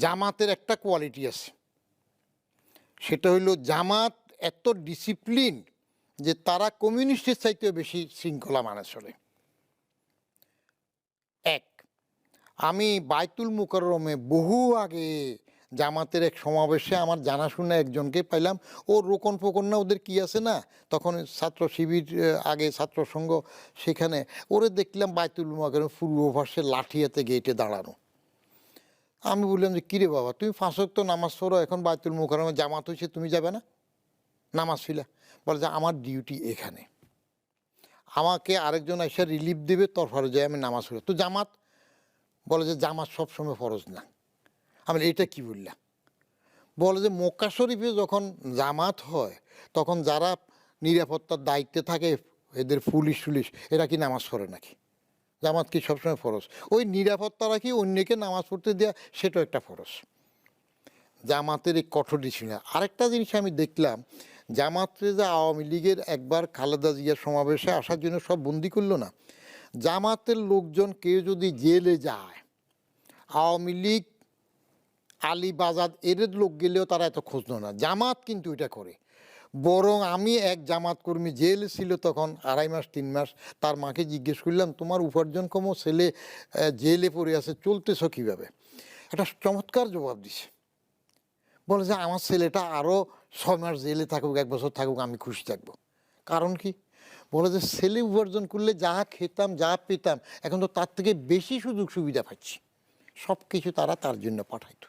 জামাতের একটা কোয়ালিটি আছে, সেটা হইল জামাত এত ডিসিপ্লিন যে তারা কমিউনিস্টের চাইতেও বেশি শৃঙ্খলা মানে চলে। এক, আমি বাইতুল মুকাররমে বহু আগে জামাতের এক সমাবেশে আমার জানাশোনা একজনকে পাইলাম। ও রোকন ফোকন না, ওদের কি আছে না, তখন ছাত্র শিবির আগে ছাত্র সংঘ, সেখানে ওরে দেখলাম বাইতুল মুকাররমে পূর্ব পাশে লাঠি হাতে গেটে দাঁড়ানো। আমি বললাম যে কিরে বাবা, তুমি 5 ওয়াক্ত নামাজ পড়ো, এখন বাইতুল মুকাররমে জামাত হয়েছে, তুমি যাবে না নামাজ ফিলা? বলে যে আমার ডিউটি এখানে, আমাকে আরেকজন এসে রিলিফ দেবে, তারপরে যাই আমি নামাজ পড়ি। তো জামাত? বলে যে জামাত সবসময় ফরজ না। আমি এটা কি বললাম? বলে যে মক্কা শরীফে যখন জামাত হয় তখন যারা নিরাপত্তার দায়িত্বে থাকে, এদের পুলিশ টুলিশ, এরা কি নামাজ পড়ে নাকি? জামাত কি সবসময় ফরজ? ওই নিরাপত্তারা কি অন্যকে নামাজ পড়তে দেওয়া, সেটাও একটা ফরজ। জামাতের এই কঠোর ডিসিপ্লিন। আরেকটা জিনিস আমি দেখলাম, জামাতে যে আওয়ামী লীগের একবার খালেদা জিয়ার সমাবেশে আসার জন্য সব বন্দি করলো না, জামাতের লোকজন কেউ যদি জেলে যায়, আওয়ামী লীগ আলীবাজার এদের লোক গেলেও তারা এত খোঁজ নেয় না। জামাত কিন্তু এটা করে। বরং আমি এক জামাত কর্মী জেলে ছিল তখন 2.5 মাস 3 মাস, তার মাকে জিজ্ঞেস করলাম, তোমার উপার্জন কমো, ছেলে জেলে পড়ে আছে, চলতেছ কীভাবে? একটা চমৎকার জবাব দিছে। বলে যে আমার ছেলেটা আরও 6 মাস জেলে থাকুক, 1 বছর থাকুক, আমি খুশি থাকবো। কারণ কি? বলে যে ছেলে উপার্জন করলে যা খেতাম যা পেতাম, এখন তো তার থেকে বেশি সুযোগ সুবিধা পাচ্ছি। সব কিছু তারা তার জন্য পাঠাইতো।